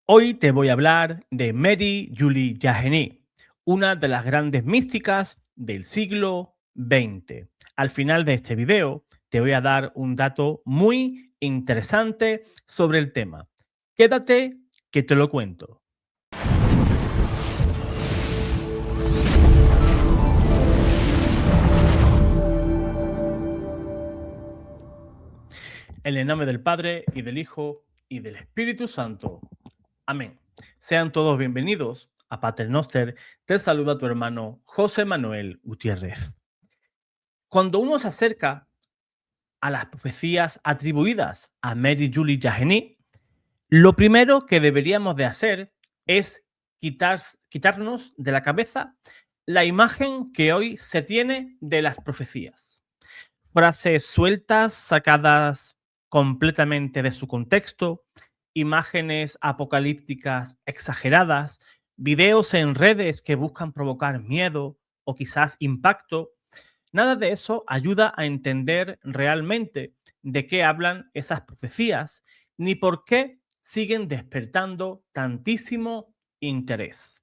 Hoy te voy a hablar de Mary Julie Jahenny, una de las grandes místicas del siglo XX. Al final de este video te voy a dar un dato muy interesante sobre el tema. Quédate que te lo cuento. En el nombre del Padre y del Hijo y del Espíritu Santo. Amén. Sean todos bienvenidos a Pater Noster. Te saluda tu hermano José Manuel Gutiérrez. Cuando uno se acerca a las profecías atribuidas a Mary Julie Jahenny, lo primero que deberíamos de hacer es quitarnos de la cabeza la imagen que hoy se tiene de las profecías. Frases sueltas, sacadas completamente de su contexto, imágenes apocalípticas exageradas, videos en redes que buscan provocar miedo o quizás impacto. Nada de eso ayuda a entender realmente de qué hablan esas profecías ni por qué siguen despertando tantísimo interés.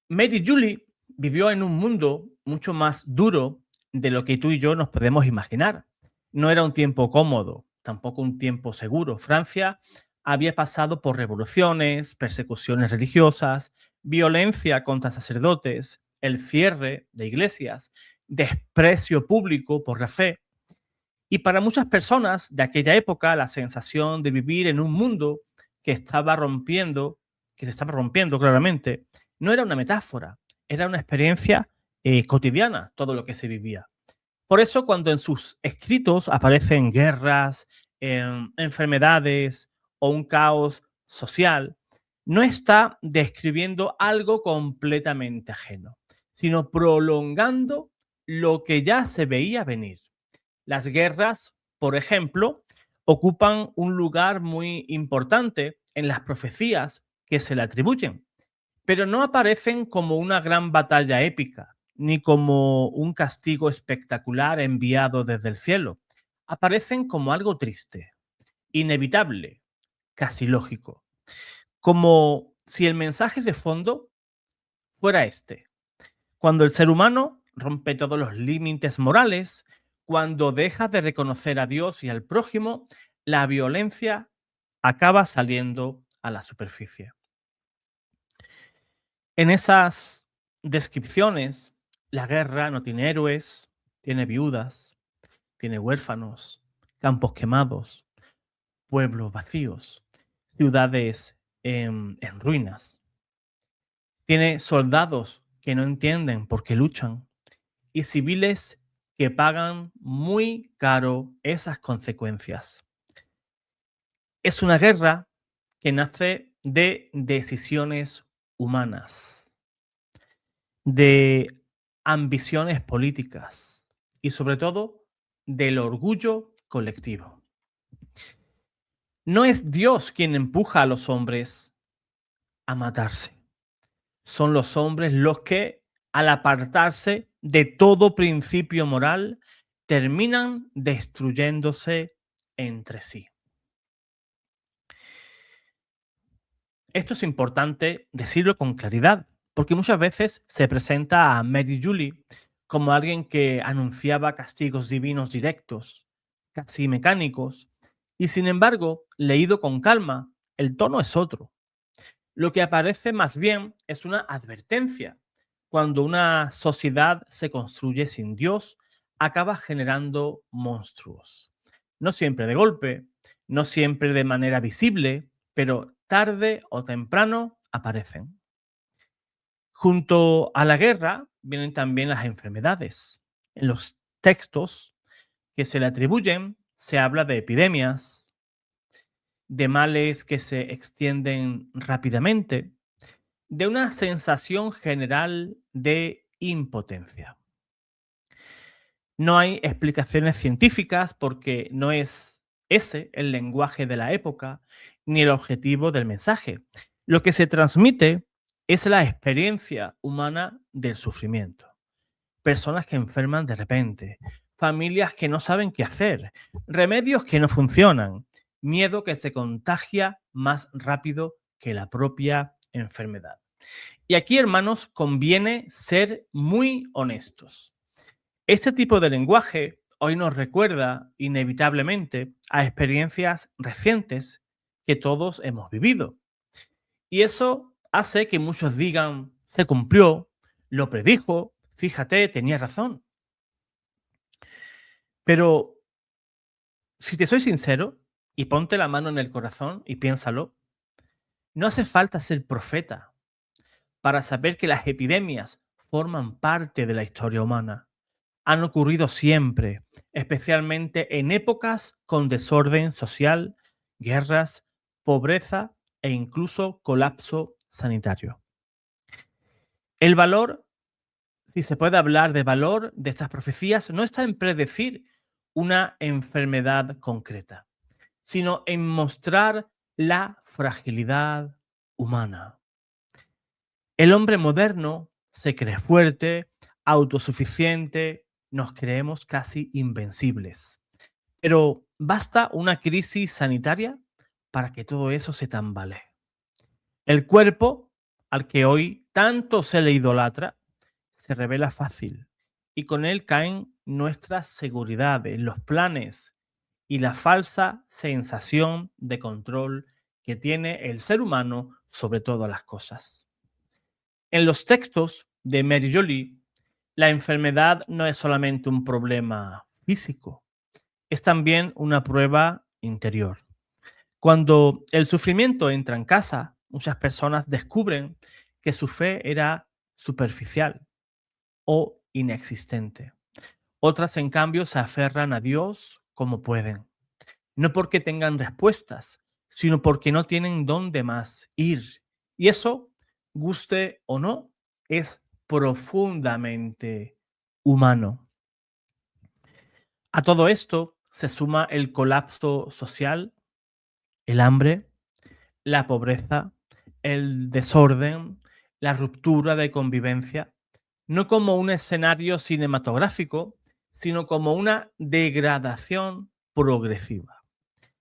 Mary Julie vivió en un mundo mucho más duro de lo que tú y yo nos podemos imaginar. No era un tiempo cómodo, tampoco un tiempo seguro. Francia había pasado por revoluciones, persecuciones religiosas, violencia contra sacerdotes, el cierre de iglesias, desprecio público por la fe. Y para muchas personas de aquella época, la sensación de vivir en un mundo que estaba rompiendo, que se estaba rompiendo claramente, no era una metáfora, era una experiencia cotidiana, todo lo que se vivía. Por eso, cuando en sus escritos aparecen guerras, enfermedades o un caos social, no está describiendo algo completamente ajeno, sino prolongando lo que ya se veía venir. Las guerras, por ejemplo, ocupan un lugar muy importante en las profecías que se le atribuyen, pero no aparecen como una gran batalla épica, ni como un castigo espectacular enviado desde el cielo. Aparecen como algo triste, inevitable, casi lógico, como si el mensaje de fondo fuera este. Cuando el ser humano rompe todos los límites morales, cuando deja de reconocer a Dios y al prójimo, la violencia acaba saliendo a la superficie. En esas descripciones, la guerra no tiene héroes, tiene viudas, tiene huérfanos, campos quemados, pueblos vacíos, ciudades en ruinas. Tiene soldados que no entienden por qué luchan y civiles que pagan muy caro esas consecuencias. Es una guerra que nace de decisiones humanas, de ambiciones políticas y sobre todo del orgullo colectivo. No es Dios quien empuja a los hombres a matarse. Son los hombres los que, al apartarse de todo principio moral, terminan destruyéndose entre sí. Esto es importante decirlo con claridad, porque muchas veces se presenta a Mary Julie como alguien que anunciaba castigos divinos directos, casi mecánicos, y sin embargo, leído con calma, el tono es otro. Lo que aparece más bien es una advertencia. Cuando una sociedad se construye sin Dios, acaba generando monstruos. No siempre de golpe, no siempre de manera visible, pero tarde o temprano aparecen. Junto a la guerra vienen también las enfermedades. En los textos que se le atribuyen se habla de epidemias, de males que se extienden rápidamente, de una sensación general de impotencia. No hay explicaciones científicas porque no es ese el lenguaje de la época ni el objetivo del mensaje. Lo que se transmite es la experiencia humana del sufrimiento. Personas que enferman de repente, familias que no saben qué hacer, remedios que no funcionan miedo que se contagia más rápido que la propia enfermedad. Y aquí, hermanos, conviene ser muy honestos. Este tipo de lenguaje hoy nos recuerda inevitablemente a experiencias recientes que todos hemos vivido. Y eso hace que muchos digan, se cumplió, lo predijo, fíjate, tenía razón. Pero si te soy sincero, y ponte la mano en el corazón y piénsalo, no hace falta ser profeta para saber que las epidemias forman parte de la historia humana. Han ocurrido siempre, especialmente en épocas con desorden social, guerras, pobreza e incluso colapso sanitario. El valor, si se puede hablar de valor de estas profecías, no está en predecir una enfermedad concreta, sino en mostrar la fragilidad humana. El hombre moderno se cree fuerte, autosuficiente, nos creemos casi invencibles. Pero basta una crisis sanitaria para que todo eso se tambalee. El cuerpo, al que hoy tanto se le idolatra, se revela fácil y con él caen nuestras seguridades, los planes y la falsa sensación de control que tiene el ser humano sobre todas las cosas. En los textos de Mary Jolie, la enfermedad no es solamente un problema físico, es también una prueba interior. Cuando el sufrimiento entra en casa, muchas personas descubren que su fe era superficial o inexistente. Otras, en cambio, se aferran a Dios como pueden, no porque tengan respuestas, sino porque no tienen dónde más ir. Y eso, guste o no, es profundamente humano. A todo esto se suma el colapso social, el hambre, la pobreza, el desorden, la ruptura de convivencia, no como un escenario cinematográfico, sino como una degradación progresiva.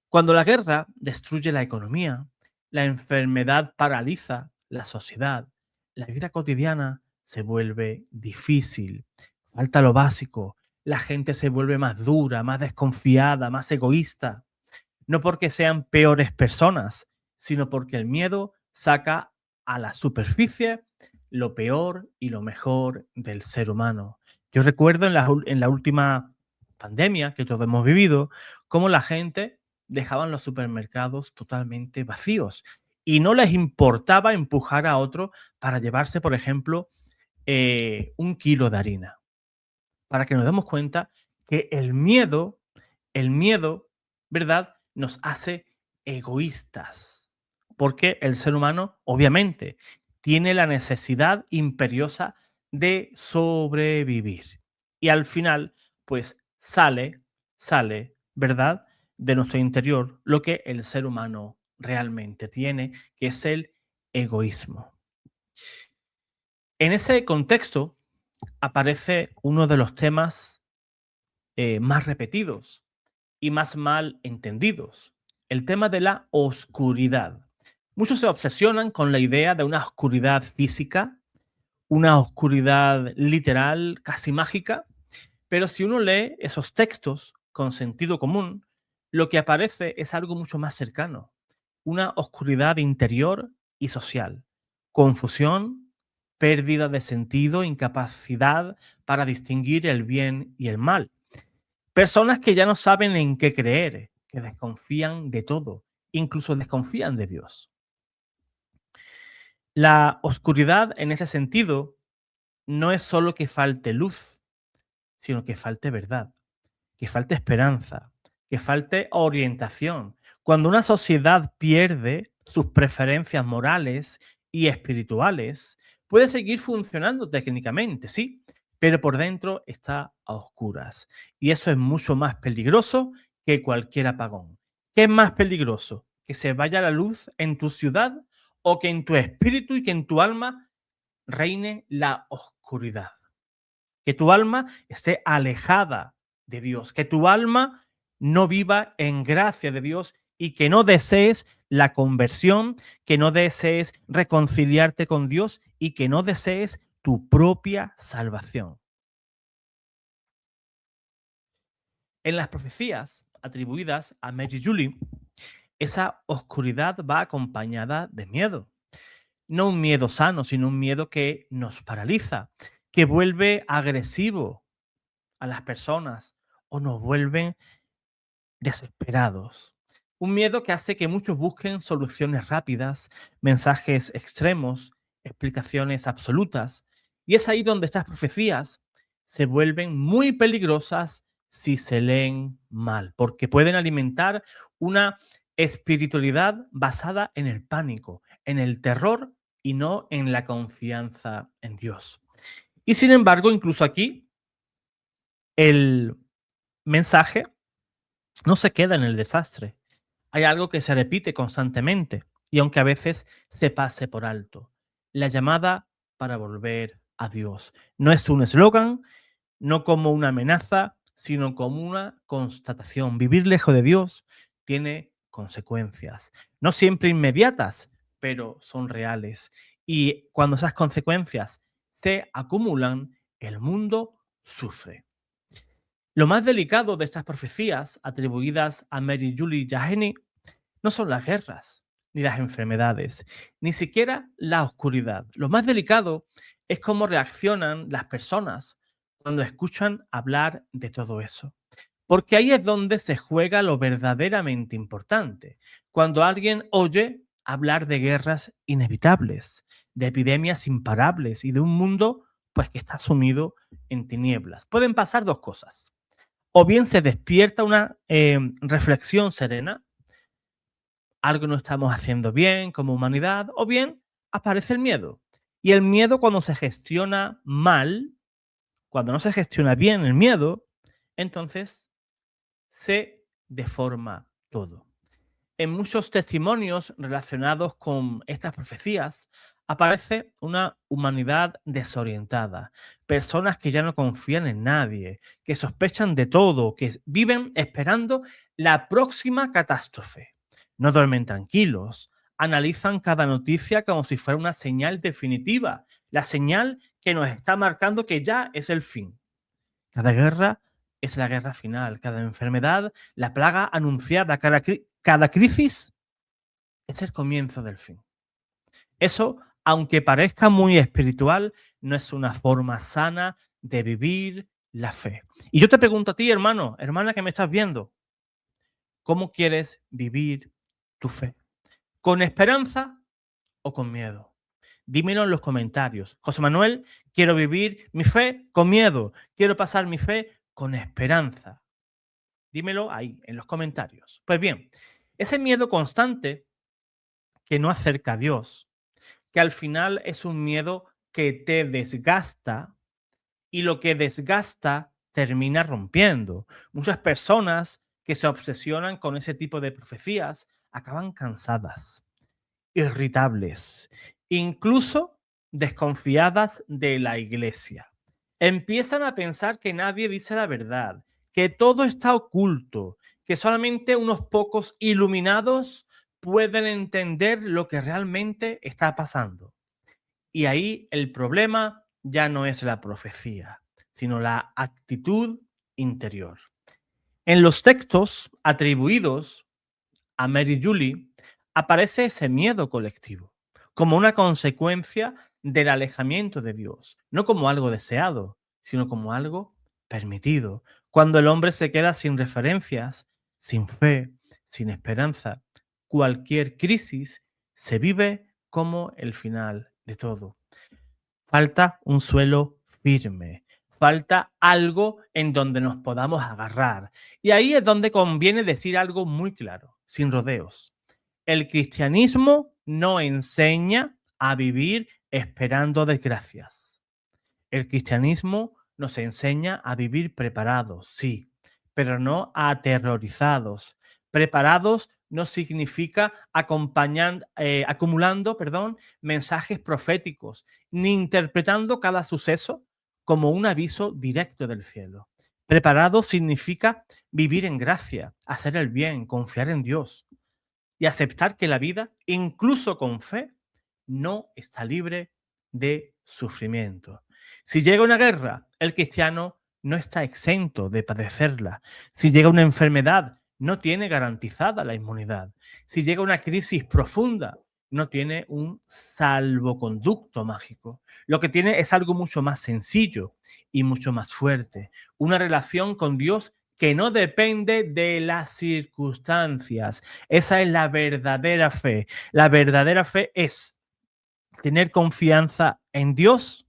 Cuando la guerra destruye la economía, la enfermedad paraliza la sociedad, la vida cotidiana se vuelve difícil, falta lo básico, la gente se vuelve más dura, más desconfiada, más egoísta, no porque sean peores personas, sino porque el miedo saca a la superficie lo peor y lo mejor del ser humano. Yo recuerdo en la última pandemia que todos hemos vivido, cómo la gente dejaban los supermercados totalmente vacíos y no les importaba empujar a otro para llevarse, por ejemplo, 1 kilo de harina. Para que nos demos cuenta que el miedo, ¿verdad? Nos hace egoístas. Porque el ser humano, obviamente, tiene la necesidad imperiosa de sobrevivir. Y al final, pues sale, ¿verdad? De nuestro interior lo que el ser humano realmente tiene, que es el egoísmo. En ese contexto aparece uno de los temas más repetidos y más mal entendidos, el tema de la oscuridad. Muchos se obsesionan con la idea de una oscuridad física, una oscuridad literal, casi mágica, pero si uno lee esos textos con sentido común, lo que aparece es algo mucho más cercano, una oscuridad interior y social, confusión, pérdida de sentido, incapacidad para distinguir el bien y el mal. Personas que ya no saben en qué creer, que desconfían de todo, incluso desconfían de Dios. La oscuridad en ese sentido no es solo que falte luz, sino que falte verdad, que falte esperanza, que falte orientación. Cuando una sociedad pierde sus preferencias morales y espirituales, puede seguir funcionando técnicamente, sí, pero por dentro está a oscuras. Y eso es mucho más peligroso que cualquier apagón. ¿Qué es más peligroso? ¿Que se vaya la luz en tu ciudad o que en tu espíritu y que en tu alma reine la oscuridad? Que tu alma esté alejada de Dios, que tu alma no viva en gracia de Dios y que no desees la conversión, que no desees reconciliarte con Dios y que no desees tu propia salvación. En las profecías atribuidas a Mary Julie, esa oscuridad va acompañada de miedo. No un miedo sano, sino un miedo que nos paraliza, que vuelve agresivo a las personas o nos vuelven desesperados. Un miedo que hace que muchos busquen soluciones rápidas, mensajes extremos, explicaciones absolutas. Y es ahí donde estas profecías se vuelven muy peligrosas si se leen mal, porque pueden alimentar una espiritualidad basada en el pánico, en el terror y no en la confianza en Dios. Y sin embargo, incluso aquí, el mensaje no se queda en el desastre. Hay algo que se repite constantemente y aunque a veces se pase por alto. La llamada para volver a Dios. No es un eslogan, no como una amenaza, sino como una constatación. Vivir lejos de Dios tiene consecuencias. No siempre inmediatas, pero son reales. Y cuando esas consecuencias se acumulan, el mundo sufre. Lo más delicado de estas profecías atribuidas a Mary Julie Jahenny no son las guerras, ni las enfermedades, ni siquiera la oscuridad. Lo más delicado es cómo reaccionan las personas cuando escuchan hablar de todo eso. Porque ahí es donde se juega lo verdaderamente importante. Cuando alguien oye hablar de guerras inevitables, de epidemias imparables y de un mundo pues que está sumido en tinieblas. Pueden pasar dos cosas. O bien se despierta una reflexión serena, algo no estamos haciendo bien como humanidad, o bien aparece el miedo. Y el miedo cuando se gestiona mal, cuando no se gestiona bien el miedo, entonces se deforma todo. En muchos testimonios relacionados con estas profecías aparece una humanidad desorientada, personas que ya no confían en nadie, que sospechan de todo, que viven esperando la próxima catástrofe. No duermen tranquilos, analizan cada noticia como si fuera una señal definitiva, la señal que nos está marcando que ya es el fin. Cada guerra es la guerra final, cada enfermedad, la plaga anunciada, cada crisis es el comienzo del fin. Eso, aunque parezca muy espiritual, no es una forma sana de vivir la fe. Y yo te pregunto a ti, hermano, hermana que me estás viendo, ¿cómo quieres vivir tu fe? ¿Con esperanza o con miedo? Dímelo en los comentarios. José Manuel, quiero vivir mi fe con miedo. Quiero pasar mi fe con esperanza. Dímelo ahí, en los comentarios. Pues bien, ese miedo constante que no acerca a Dios, que al final es un miedo que te desgasta y lo que desgasta termina rompiendo. Muchas personas que se obsesionan con ese tipo de profecías acaban cansadas, irritables, incluso desconfiadas de la iglesia. Empiezan a pensar que nadie dice la verdad, que todo está oculto, que solamente unos pocos iluminados pueden entender lo que realmente está pasando. Y ahí el problema ya no es la profecía, sino la actitud interior. En los textos atribuidos a Mary Julie aparece ese miedo colectivo, como una consecuencia del alejamiento de Dios, no como algo deseado, sino como algo permitido. Cuando el hombre se queda sin referencias, sin fe, sin esperanza, cualquier crisis se vive como el final de todo. Falta un suelo firme, falta algo en donde nos podamos agarrar. Y ahí es donde conviene decir algo muy claro, sin rodeos. El cristianismo no enseña a vivir esperando desgracias. El cristianismo nos enseña a vivir preparados, sí, pero no aterrorizados. Preparados no significa acumulando, mensajes proféticos, ni interpretando cada suceso como un aviso directo del cielo. Preparado significa vivir en gracia, hacer el bien, confiar en Dios. y aceptar que la vida, incluso con fe, no está libre de sufrimiento. Si llega una guerra, el cristiano no está exento de padecerla. Si llega una enfermedad, no tiene garantizada la inmunidad. Si llega una crisis profunda, no tiene un salvoconducto mágico. Lo que tiene es algo mucho más sencillo y mucho más fuerte. Una relación con Dios que no depende de las circunstancias. Esa es la verdadera fe. La verdadera fe es tener confianza en Dios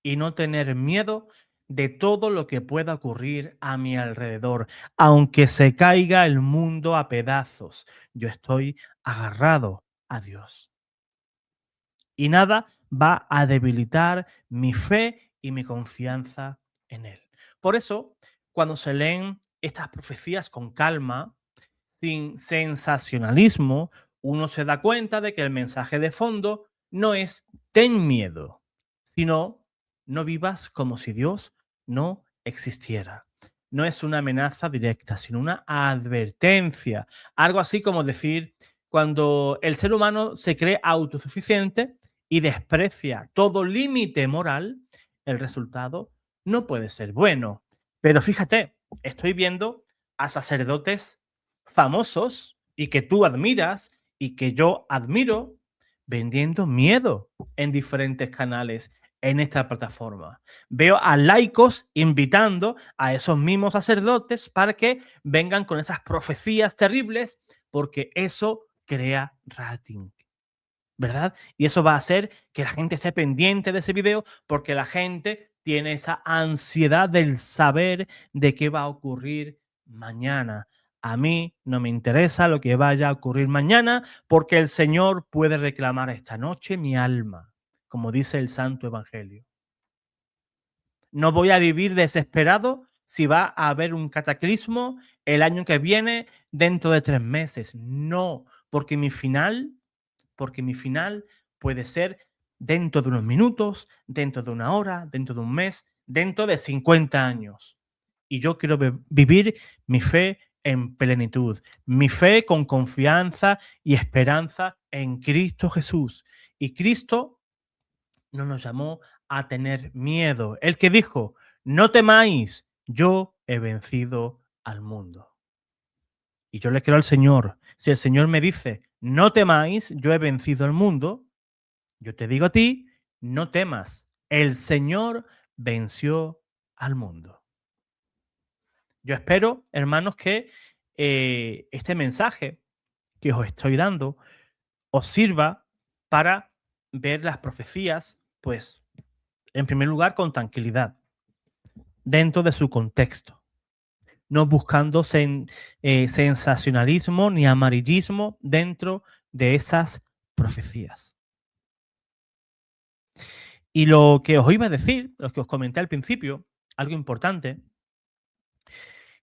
y no tener miedo de todo lo que pueda ocurrir a mi alrededor. Aunque se caiga el mundo a pedazos, yo estoy agarrado a Dios. Y nada va a debilitar mi fe y mi confianza en Él. Por eso, cuando se leen estas profecías con calma, sin sensacionalismo, uno se da cuenta de que el mensaje de fondo no es ten miedo, sino no vivas como si Dios no existiera. No es una amenaza directa, sino una advertencia. Algo así como decir, cuando el ser humano se cree autosuficiente y desprecia todo límite moral, el resultado no puede ser bueno. Pero fíjate, estoy viendo a sacerdotes famosos y que tú admiras y que yo admiro vendiendo miedo en diferentes canales en esta plataforma. Veo a laicos invitando a esos mismos sacerdotes para que vengan con esas profecías terribles porque eso crea rating, ¿verdad? Y eso va a hacer que la gente esté pendiente de ese video porque la gente tiene esa ansiedad del saber de qué va a ocurrir mañana. A mí no me interesa lo que vaya a ocurrir mañana porque el Señor puede reclamar esta noche mi alma, como dice el Santo Evangelio. No voy a vivir desesperado si va a haber un cataclismo el año que viene, dentro de 3 meses. No, porque mi final puede ser dentro de unos minutos, dentro de una hora, dentro de un mes, dentro de 50 años. Y yo quiero vivir mi fe en plenitud, mi fe con confianza y esperanza en Cristo Jesús. Y Cristo no nos llamó a tener miedo. El que dijo, no temáis, yo he vencido al mundo. Y yo le creo al Señor. Si el Señor me dice, no temáis, yo he vencido al mundo, yo te digo a ti, no temas. El Señor venció al mundo. Yo espero, hermanos, que este mensaje que os estoy dando os sirva para ver las profecías, pues, en primer lugar, con tranquilidad, dentro de su contexto, no buscando sensacionalismo ni amarillismo dentro de esas profecías. Y lo que os iba a decir, lo que os comenté al principio, algo importante,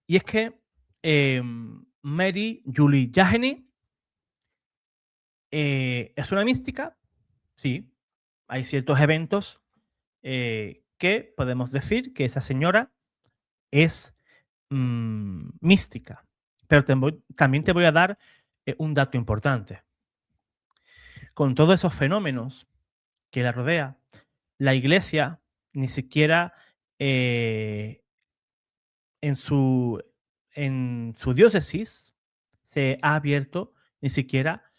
y es que Mary Julie Jahenny es una mística, sí, hay ciertos eventos que podemos decir que esa señora es mística, pero también te voy a dar un dato importante. Con todos esos fenómenos que la rodea, la iglesia ni siquiera eh, en, su, en su diócesis se ha abierto ni siquiera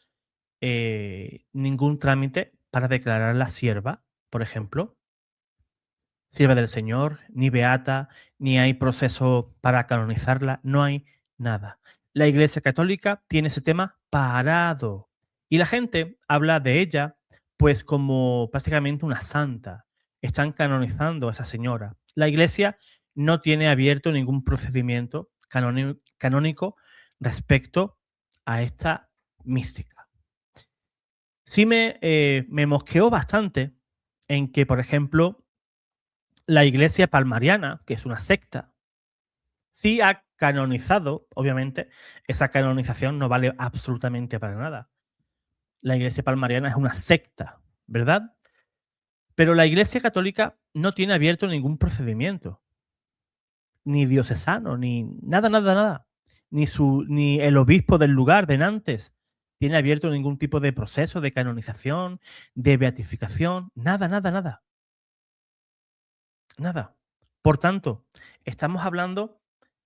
ningún trámite para declararla sierva, por ejemplo, sierva del Señor, ni beata, ni hay proceso para canonizarla, no hay nada. La Iglesia Católica tiene ese tema parado y la gente habla de ella pues como prácticamente una santa. Están canonizando a esa señora. La Iglesia no tiene abierto ningún procedimiento canónico respecto a esta mística. Sí me mosqueó bastante en que, por ejemplo, la Iglesia Palmariana, que es una secta, sí ha canonizado, obviamente, esa canonización no vale absolutamente para nada. La Iglesia Palmariana es una secta, ¿verdad? Pero la Iglesia Católica no tiene abierto ningún procedimiento, ni diocesano, ni nada, nada, nada. ni el obispo del lugar de Nantes tiene abierto ningún tipo de proceso de canonización, de beatificación, nada, nada, nada, nada. Por tanto, estamos hablando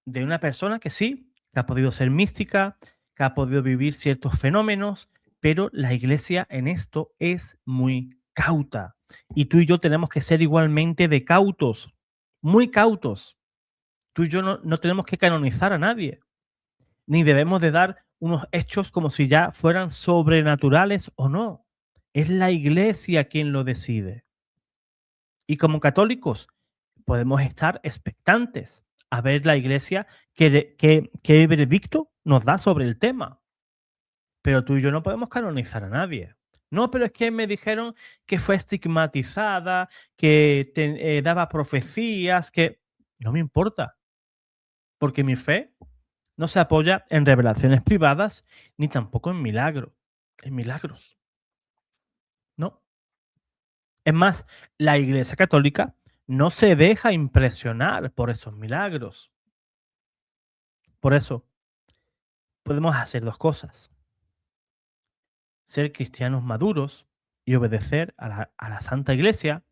de una persona que sí, que ha podido ser mística, que ha podido vivir ciertos fenómenos, pero la iglesia en esto es muy cauta. Y tú y yo tenemos que ser igualmente de cautos, muy cautos. Tú y yo no tenemos que canonizar a nadie, ni debemos de dar unos hechos como si ya fueran sobrenaturales o no. Es la iglesia quien lo decide. Y como católicos podemos estar expectantes a ver la iglesia qué veredicto nos da sobre el tema. Pero tú y yo no podemos canonizar a nadie. No, pero es que me dijeron que fue estigmatizada, que daba profecías, que no me importa, porque mi fe no se apoya en revelaciones privadas ni tampoco en milagros. No. Es más, la Iglesia Católica no se deja impresionar por esos milagros. Por eso podemos hacer dos cosas: ser cristianos maduros y obedecer a la Santa Iglesia,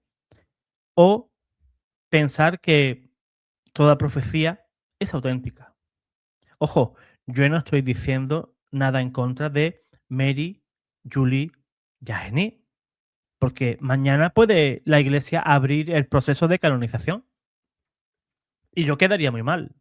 o pensar que toda profecía es auténtica. Ojo, yo no estoy diciendo nada en contra de Mary, Julie, Yahení, porque mañana puede la Iglesia abrir el proceso de canonización y yo quedaría muy mal.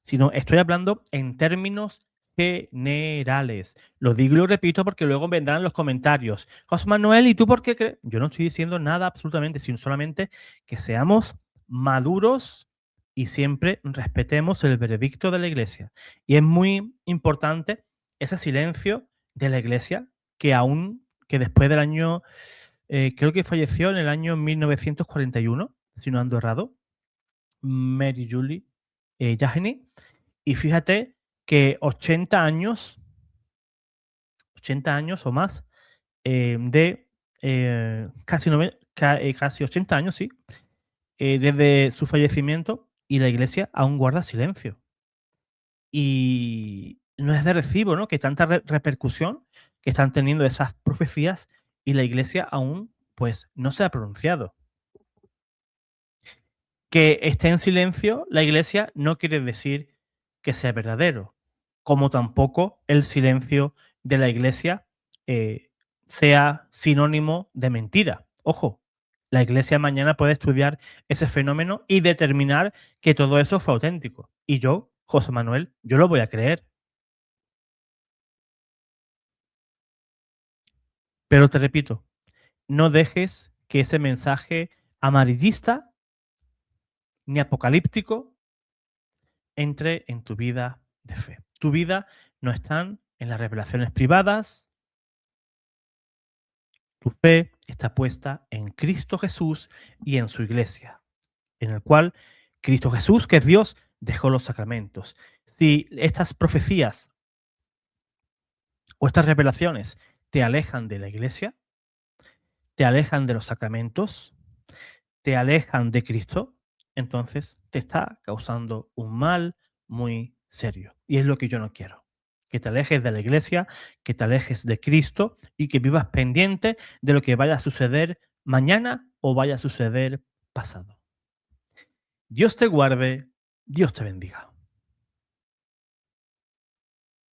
Sino estoy hablando en términos generales. Lo digo y lo repito porque luego vendrán los comentarios. José Manuel, ¿y tú por qué crees? Yo no estoy diciendo nada absolutamente, sino solamente que seamos maduros y siempre respetemos el veredicto de la Iglesia. Y es muy importante ese silencio de la Iglesia que después del año, creo que falleció en el año 1941, si no ando errado, Mary Julie Yahini. Y fíjate que 80 años o más, de casi 80 años, sí, desde su fallecimiento, y la iglesia aún guarda silencio. Y no es de recibo, ¿no?, que tanta repercusión que están teniendo esas profecías y la iglesia aún, pues, no se ha pronunciado. Que esté en silencio la iglesia no quiere decir que sea verdadero, como tampoco el silencio de la iglesia sea sinónimo de mentira. Ojo, la iglesia mañana puede estudiar ese fenómeno y determinar que todo eso fue auténtico. Y yo, José Manuel, yo lo voy a creer. Pero te repito, no dejes que ese mensaje amarillista ni apocalíptico entre en tu vida de fe. Tu vida no está en las revelaciones privadas, tu fe está puesta en Cristo Jesús y en su iglesia, en el cual Cristo Jesús, que es Dios, dejó los sacramentos. Si estas profecías o estas revelaciones te alejan de la iglesia, te alejan de los sacramentos, te alejan de Cristo, entonces te está causando un mal muy serio. Y es lo que yo no quiero. Que te alejes de la iglesia, que te alejes de Cristo y que vivas pendiente de lo que vaya a suceder mañana o vaya a suceder pasado. Dios te guarde, Dios te bendiga.